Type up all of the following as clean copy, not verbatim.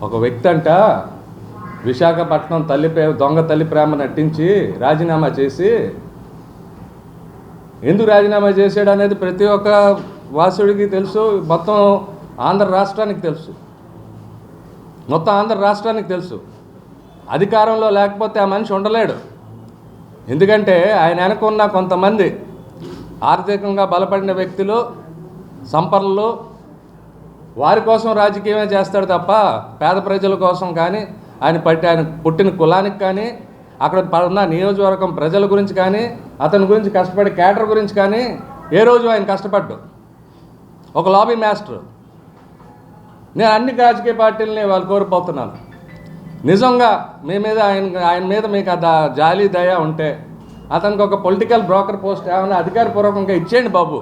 ఒక వ్యక్తి అంట విశాఖపట్నం దొంగ తల్లి ప్రేమ నటించి రాజీనామా చేసి ఎందుకు రాజీనామా చేశాడు అనేది ప్రతి ఒక్క వాసుడికి తెలుసు. మొత్తం ఆంధ్ర రాష్ట్రానికి తెలుసు. అధికారంలో లేకపోతే ఆ మనిషి ఉండలేడు. ఎందుకంటే ఆయన వెనకున్న కొంతమంది ఆర్థికంగా బలపడిన వ్యక్తులు, సంపన్నులు, వారి కోసం రాజకీయమే చేస్తాడు తప్ప పేద ప్రజల కోసం కానీ ఆయన పుట్టిన కులానికి కానీ అక్కడ ఉన్న నియోజకవర్గం ప్రజల గురించి కానీ అతని గురించి కష్టపడే క్యాడర్ గురించి కానీ ఏ రోజు ఆయన కష్టపడ్డు. ఒక లాబీ మాస్టర్. నేను అన్ని రాజకీయ పార్టీలని వాళ్ళు కోల్పోతున్నాను. నిజంగా మీ మీద ఆయన మీద మీకు జాలి దయ ఉంటే అతనికి ఒక పొలిటికల్ బ్రోకర్ పోస్ట్ ఏమైనా అధికారపూర్వకంగా ఇచ్చేయండి బాబు.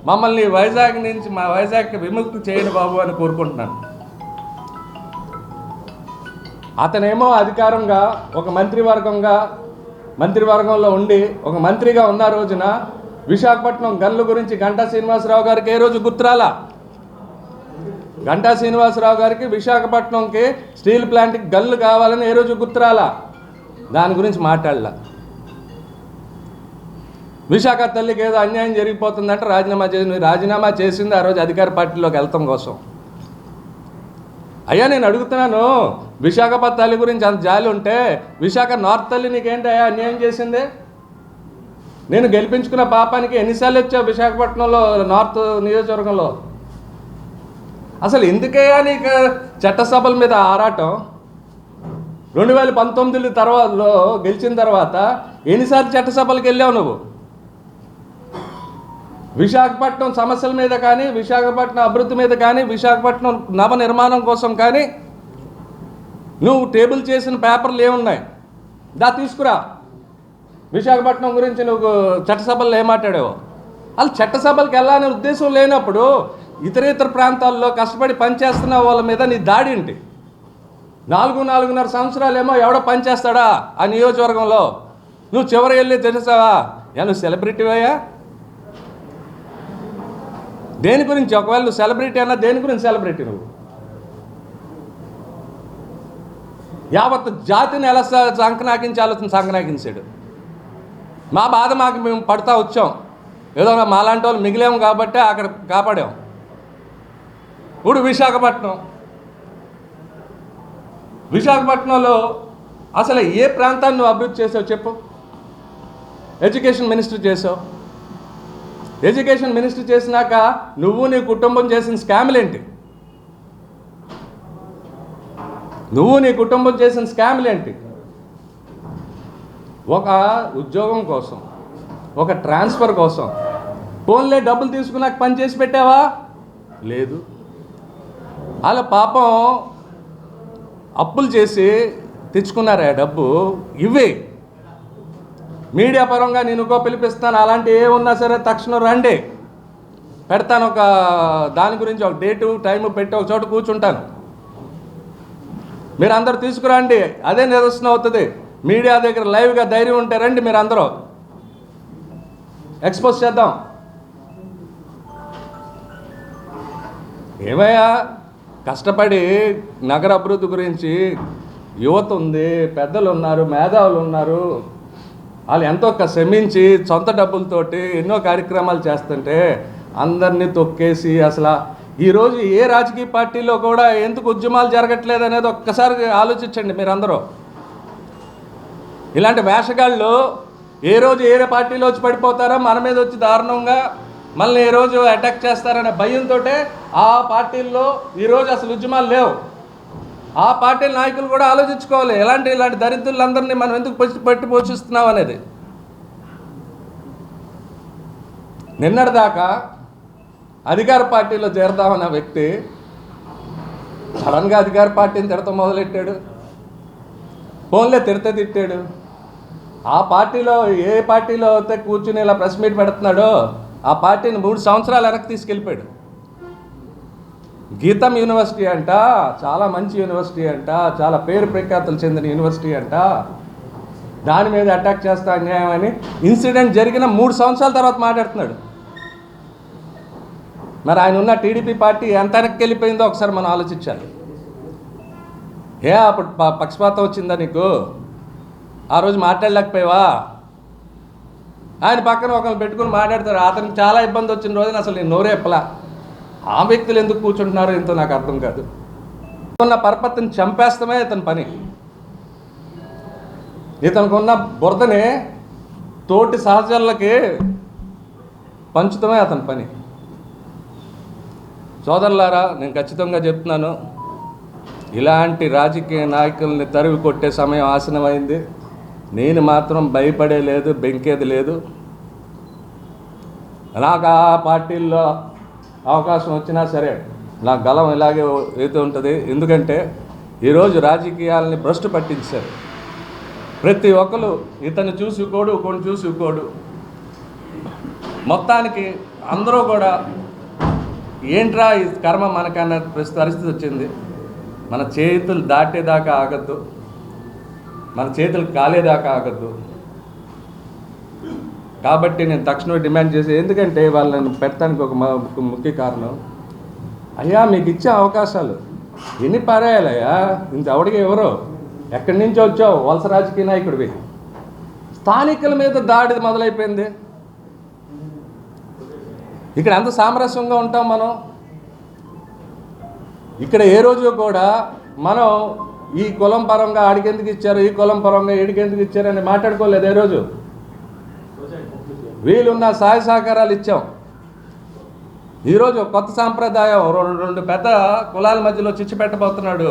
మమ్మల్ని వైజాగ్ నుంచి మా వైజాగ్కి విముక్తి చేయండి బాబు అని కోరుకుంటున్నాను. అతనేమో అధికారంగా ఒక మంత్రివర్గంలో ఉండి ఒక మంత్రిగా ఉన్న రోజున విశాఖపట్నం గన్ల గురించి గంటా శ్రీనివాసరావు గారికి ఏ రోజు గుర్తురాలా? గంటా శ్రీనివాసరావు గారికి విశాఖపట్నంకి స్టీల్ ప్లాంట్కి గన్లు కావాలని ఏ రోజు గుర్తురాలా? దాని గురించి మాట్లాడలా. విశాఖ తల్లికి ఏదో అన్యాయం జరిగిపోతుందంటే రాజీనామా చేసింది ఆ రోజు అధికార పార్టీలోకి వెళ్తాం కోసం. అయ్యా నేను అడుగుతున్నాను, విశాఖపట్నం తల్లి గురించి అంత జాలి ఉంటే విశాఖ నార్త్ తల్లి నీకేంటి అయ్యా అన్యాయం చేసింది? నేను గెలిపించుకున్న పాపానికి ఎన్నిసార్లు వచ్చావు విశాఖపట్నంలో నార్త్ నియోజకవర్గంలో? అసలు ఎందుకయ్యా నీకు చట్టసభల మీద ఆరాటం? 2019 తర్వాతలో గెలిచిన తర్వాత ఎన్నిసార్లు చట్టసభలకు వెళ్ళావు నువ్వు? విశాఖపట్నం సమస్యల మీద కానీ, విశాఖపట్నం అభివృద్ధి మీద కానీ, విశాఖపట్నం నవ నిర్మాణం కోసం కానీ నువ్వు టేబుల్ చేసిన పేపర్లు ఏమున్నాయి? తీసుకురా. విశాఖపట్నం గురించి నువ్వు చట్టసభల్లో ఏం మాట్లాడావు? వాళ్ళు చట్టసభలకు వెళ్ళాలనే ఉద్దేశం లేనప్పుడు ఇతర ప్రాంతాల్లో కష్టపడి పనిచేస్తున్న వాళ్ళ మీద నీ దాడి ఏంటి? 4.5 సంవత్సరాలేమో ఎవడో పనిచేస్తాడా ఆ నియోజకవర్గంలో? నువ్వు చివరి వెళ్ళి తెలుసావా? నువ్వు సెలబ్రిటీవయ్యా? దేని గురించి? ఒకవేళ నువ్వు సెలబ్రిటీ అన్నా దేని గురించి సెలబ్రిటీ? నువ్వు యావత్ జాతిని ఎలా సంకనాకించాడు. మా బాధ మేము పడుతూ వచ్చాం. ఏదో మాలాంటి వాళ్ళు మిగిలాము కాబట్టి అక్కడ కాపాడాం. ఇప్పుడు విశాఖపట్నంలో అసలు ఏ ప్రాంతాన్ని నువ్వు అభివృద్ధి చేసావు చెప్పు? ఎడ్యుకేషన్ మినిస్టర్ చేసావు. ఎడ్యుకేషన్ మినిస్టర్ చేసినాక నువ్వు నీ కుటుంబం చేసిన స్కామ్లు ఏంటి? ఒక ఉద్యోగం కోసం, ఒక ట్రాన్స్ఫర్ కోసం ఫోన్లే డబ్బులు తీసుకున్నాక పని చేసి పెట్టావా? లేదు. అలా పాపం అప్పులు చేసి తెచ్చుకున్నారా డబ్బు? ఇవే మీడియా పరంగా నేను పిలిపిస్తాను. అలాంటి ఏ ఉన్నా సరే తక్షణం రండి, పెడతాను. ఒక దాని గురించి ఒక డేటు టైము పెట్టి ఒక చోట కూర్చుంటాను. మీరు అందరూ తీసుకురండి. అదే నిదర్శనం అవుతుంది. మీడియా దగ్గర లైవ్గా ధైర్యం ఉంటే రండి, మీరు అందరూ ఎక్స్పోజ్ చేద్దాం. ఏమయ్యా కష్టపడి నగర అభివృద్ధి గురించి యువత ఉంది, పెద్దలు ఉన్నారు, మేధావులు ఉన్నారు, వాళ్ళు ఎంతో శ్రమించి సొంత డబ్బులతోటి ఎన్నో కార్యక్రమాలు చేస్తుంటే అందరినీ తొక్కేసి అసలు ఈరోజు ఏ రాజకీయ పార్టీలో కూడా ఎందుకు ఉద్యమాలు జరగట్లేదు అనేది ఒక్కసారి ఆలోచించండి మీరందరూ. ఇలాంటి వేషగాళ్ళు ఏ రోజు ఏ పార్టీలో వచ్చి పడిపోతారో, మన మీద వచ్చి దారుణంగా మళ్ళీ ఏ రోజు అటాక్ చేస్తారనే భయంతో ఆ పార్టీల్లో ఈరోజు అసలు ఉద్యమాలు లేవు. ఆ పార్టీ నాయకులు కూడా ఆలోచించుకోవాలి, ఇలాంటి దరిద్రులందరినీ మనం ఎందుకు పట్టి పోషిస్తున్నాం అనేది. నిన్నటిదాకా అధికార పార్టీలో చేరదామన్న వ్యక్తి సడన్గా అధికార పార్టీని తిడతాం మొదలెట్టాడు. ఫోన్లే తిట్టాడు. ఆ పార్టీలో ఏ పార్టీలో అయితే కూర్చుని ఇలా ప్రెస్ మీట్ పెడుతున్నాడో ఆ పార్టీని 3 సంవత్సరాలు వెనక్కి తీసుకెళ్ళిపోయాడు. గీతం యూనివర్సిటీ అంట, చాలా మంచి యూనివర్సిటీ అంట, చాలా పేరు ప్రఖ్యాతులు చెందిన యూనివర్సిటీ అంట, దాని మీద అటాక్ చేస్తా అన్యాయం అని ఇన్సిడెంట్ జరిగిన 3 సంవత్సరాల తర్వాత మాట్లాడుతున్నాడు. మరి ఆయన ఉన్న టీడీపీ పార్టీ ఎంత వెనక్కి వెళ్ళిపోయిందో ఒకసారి మనం ఆలోచించాలి. అప్పుడు పక్షపాతం వచ్చిందా నీకు? ఆ రోజు మాట్లాడలేకపోయావా? ఆయన పక్కన ఒకరిని పెట్టుకుని మాట్లాడతారు. అతనికి చాలా ఇబ్బంది వచ్చిన రోజున అసలు నేను నోరే ఎప్పలా. ఆ వ్యక్తులు ఎందుకు కూర్చుంటున్నారో ఎంతో నాకు అర్థం కాదు. ఉన్న పరపతిని చంపేస్తమే ఇతని పని. ఇతనుకున్న బురదని తోటి సహచరులకి పంచుతమే అతని పని. సోదరులారా, నేను ఖచ్చితంగా చెప్తున్నాను, ఇలాంటి రాజకీయ నాయకుల్ని తరివి కొట్టే సమయం ఆసనమైంది. నేను మాత్రం భయపడే లేదు, బెంకేది లేదు. నాకు ఆ పార్టీల్లో అవకాశం వచ్చినా సరే నా గలం ఇలాగే అయితే ఉంటుంది. ఎందుకంటే ఈరోజు రాజకీయాలని భ్రష్టు పట్టించారు. ప్రతి ఒక్కరు ఇతను చూసుకోడు, కొన్ని చూసుకోడు. మొత్తానికి అందరూ కూడా ఏంట్రా ఈ కర్మ మనకన్న పరిస్థితి వచ్చింది. మన చేతులు దాటేదాకా ఆగద్దు, మన చేతులు కాలేదాకా ఆగద్దు. కాబట్టి నేను తక్షణమే డిమాండ్ చేసి, ఎందుకంటే వాళ్ళని పెట్టడానికి ఒక ముఖ్య కారణం, అయ్యా మీకు ఇచ్చే అవకాశాలు ఎన్ని పారేయాలయ్యా? ఇంత ఎవడికి ఎవరో ఎక్కడి నుంచి వచ్చావు? వలస రాజకీయ నాయకుడివి. స్థానికుల మీద దాడి మొదలైపోయింది. ఇక్కడ ఎంత సామరస్యంగా ఉంటాం మనం. ఇక్కడ ఏ రోజు కూడా మనం ఈ కులం పరంగా ఆడికెందుకు ఇచ్చారు, ఈ కులం పరంగా ఏడికెందుకు ఇచ్చారని మాట్లాడుకోలేదు. ఏ రోజు వీలున్న సహాయ సహకారాలు ఇచ్చాం. ఈరోజు కొత్త సాంప్రదాయం, రెండు పెద్ద కులాల మధ్యలో చిచ్చు పెట్టబోతున్నాడు.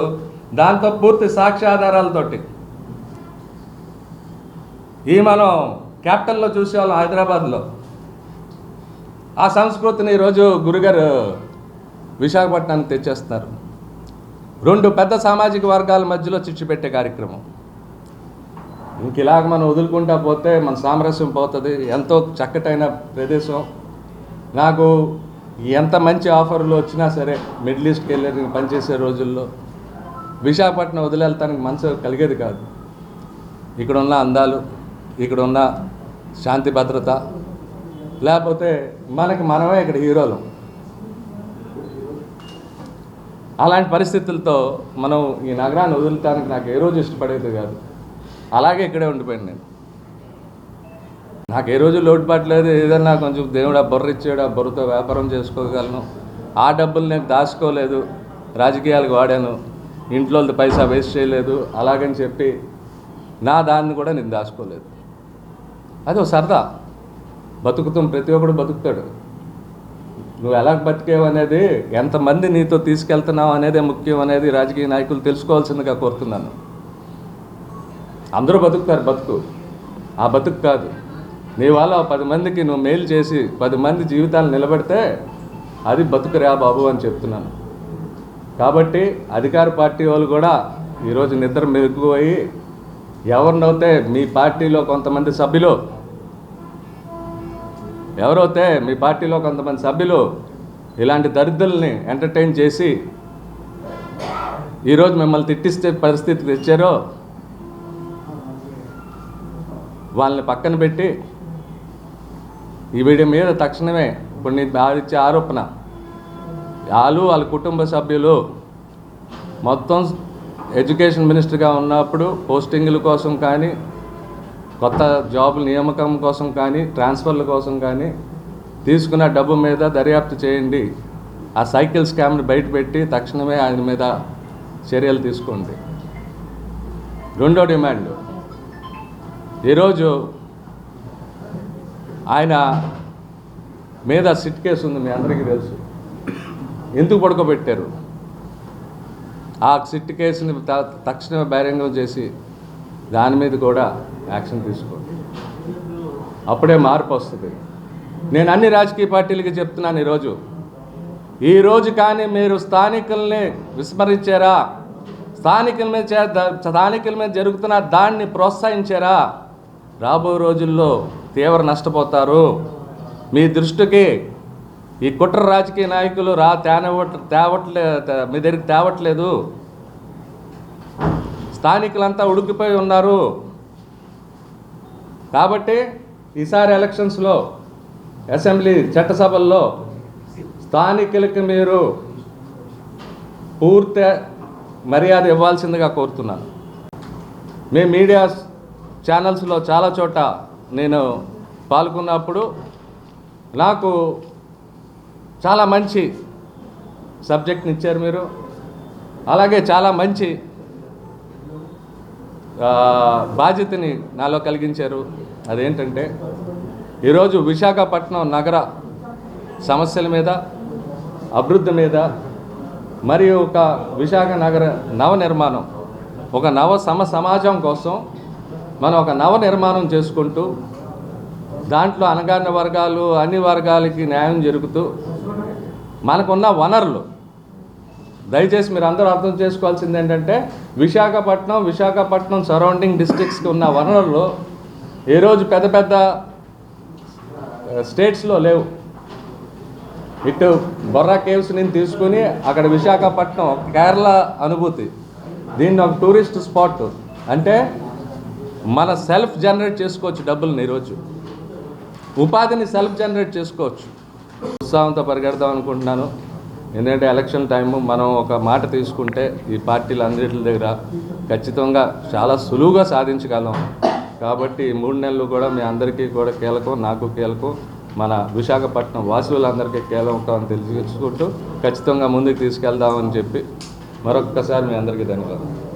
దాంతో పూర్తి సాక్ష్యాధారాలతోటి ఈ మనం క్యాపిటల్లో చూసేవాళ్ళం హైదరాబాద్లో. ఆ సంస్కృతిని ఈరోజు గురుగారు విశాఖపట్నానికి తెచ్చేస్తున్నారు. రెండు పెద్ద సామాజిక వర్గాల మధ్యలో చిచ్చు పెట్టే కార్యక్రమం. ఇంక ఇలాగ మనం వదులుకుంటా పోతే మన సామరస్యం పోతుంది. ఎంతో చక్కటైన ప్రదేశం. నాకు ఎంత మంచి ఆఫర్లు వచ్చినా సరే మిడిల్ ఈస్ట్కి వెళ్ళి పనిచేసే రోజుల్లో విశాఖపట్నం వదిలేళ్ళటానికి మనసు కలిగేది కాదు. ఇక్కడ ఉన్న అందాలు, ఇక్కడ ఉన్న శాంతి భద్రత, లేకపోతే మనకి మనమే ఇక్కడ హీరోలు. అలాంటి పరిస్థితులతో మనం ఈ నగరాన్ని వదులుతానికి నాకు ఏ రోజు ఇష్టపడేది కాదు. అలాగే ఇక్కడే ఉండిపోయాను నేను. నాకు ఏ రోజు లోటుపాటు లేదు. ఏదన్నా కొంచెం దేవుడు ఆ బుర్ర ఇచ్చాడు, ఆ బుర్రతో వ్యాపారం చేసుకోగలను. ఆ డబ్బులు నేను దాచుకోలేదు, రాజకీయాలకు వాడాను. ఇంట్లో పైసా వేస్ట్ చేయలేదు. అలాగని చెప్పి నా దాన్ని కూడా నేను దాచుకోలేదు. అది ఒక సరదా. బతుకుతాం, ప్రతి ఒక్కడు బతుకుతాడు. నువ్వు ఎలా బతికేవు అనేది, ఎంతమంది నీతో తీసుకెళ్తున్నావు అనేదే ముఖ్యం అనేది రాజకీయ నాయకులు తెలుసుకోవాల్సిందిగా కోరుతున్నాను. అందరూ బతుకుతారు, బతుకు ఆ బతుకు కాదు. నీ వల్ల 10 మందికి నువ్వు మేలు చేసి 10 మంది జీవితాలు నిలబెడితే అది బతుకురా బాబు అని చెప్తున్నాను. కాబట్టి అధికార పార్టీ వాళ్ళు కూడా ఈరోజు నిద్ర మెలుగుపోయి ఎవరినైతే మీ పార్టీలో కొంతమంది సభ్యులు ఇలాంటి దరిద్రుల్ని ఎంటర్టైన్ చేసి ఈరోజు మిమ్మల్ని తిట్టిస్తే పరిస్థితి తెచ్చారో వాళ్ళని పక్కన పెట్టి ఈ వీడి మీద తక్షణమే ఇప్పుడు నీ ఇచ్చే ఆరోపణ, వాళ్ళ కుటుంబ సభ్యులు మొత్తం ఎడ్యుకేషన్ మినిస్టర్గా ఉన్నప్పుడు పోస్టింగుల కోసం కానీ, కొత్త జాబుల నియామకం కోసం కానీ, ట్రాన్స్ఫర్ల కోసం కానీ తీసుకున్న డబ్బు మీద దర్యాప్తు చేయండి. ఆ సైకిల్ స్కామ్ని బయటపెట్టి తక్షణమే ఆయన మీద చర్యలు తీసుకోండి. రెండో డిమాండ్, ఈరోజు ఆయన మీద సిట్ కేసు ఉంది, మీ అందరికీ తెలుసు. ఎందుకు పడుకోబెట్టారు? ఆ సిట్ కేసుని తక్షణమే బహిరంగం చేసి దాని మీద కూడా యాక్షన్ తీసుకోండి. అప్పుడే మార్పు వస్తుంది. నేను అన్ని రాజకీయ పార్టీలకి చెప్తున్నాను, ఈరోజు కానీ మీరు స్థానికుల్ని విస్మరించారా, స్థానికుల మీద జరుగుతున్న దాన్ని ప్రోత్సహించారా, రాబో రోజుల్లో తీవ్ర నష్టపోతారు. మీ దృష్టికి ఈ కుట్ర రాజకీయ నాయకులు మీ దగ్గరికి తేవట్లేదు. స్థానికులంతా ఉడికిపోయి ఉన్నారు. కాబట్టి ఈసారి ఎలక్షన్స్లో అసెంబ్లీ చట్టసభల్లో స్థానికులకి మీరు పూర్తి మర్యాద ఇవ్వాల్సిందిగా కోరుతున్నాను. మీ మీడియా ఛానల్స్లో చాలా చోట నేను పాల్గొన్నప్పుడు నాకు చాలా మంచి సబ్జెక్ట్ని ఇచ్చారు మీరు. అలాగే చాలా మంచి బాధ్యతని నాలో కలిగించారు. అదేంటంటే ఈరోజు విశాఖపట్నం నగర సమస్యల మీద, అభివృద్ధి మీద, మరియు ఒక విశాఖ నగర నవనిర్మాణం, ఒక సమాజం కోసం మనం ఒక నవనిర్మాణం చేసుకుంటూ దాంట్లో అణగారిన వర్గాలు అన్ని వర్గాలకి న్యాయం జరుగుతూ మనకున్న వనరులు, దయచేసి మీరు అందరూ అర్థం చేసుకోవాల్సింది ఏంటంటే విశాఖపట్నం సరౌండింగ్ డిస్ట్రిక్ట్స్కి ఉన్న వనరులు ఈరోజు పెద్ద పెద్ద స్టేట్స్లో లేవు. ఇటు బొర్రా కేవ్స్ నుంచి తీసుకుని అక్కడ విశాఖపట్నం కేరళ అనుభూతి, దీన్ని ఒక టూరిస్ట్ స్పాట్. అంటే మన సెల్ఫ్ జనరేట్ చేసుకోవచ్చు డబ్బుల్ని, ఈరోజు ఉపాధిని సెల్ఫ్ జనరేట్ చేసుకోవచ్చు. ఉత్సాహంతో పరిగెడదాం అనుకుంటున్నాను. ఎందుకంటే ఎలక్షన్ టైము, మనం ఒక మాట తీసుకుంటే ఈ పార్టీలు అందరి దగ్గర ఖచ్చితంగా చాలా సులువుగా సాధించగలం. కాబట్టి ఈ 3 నెలలు కూడా మీ అందరికీ కూడా కీలకం, నాకు కీలకం, మన విశాఖపట్నం వాసులందరికీ కీలకం అని తెలుసుకుంటూ ఖచ్చితంగా ముందుకు తీసుకెళ్దామని చెప్పి మరొక్కసారి మీ అందరికీ ధన్యవాదాలు.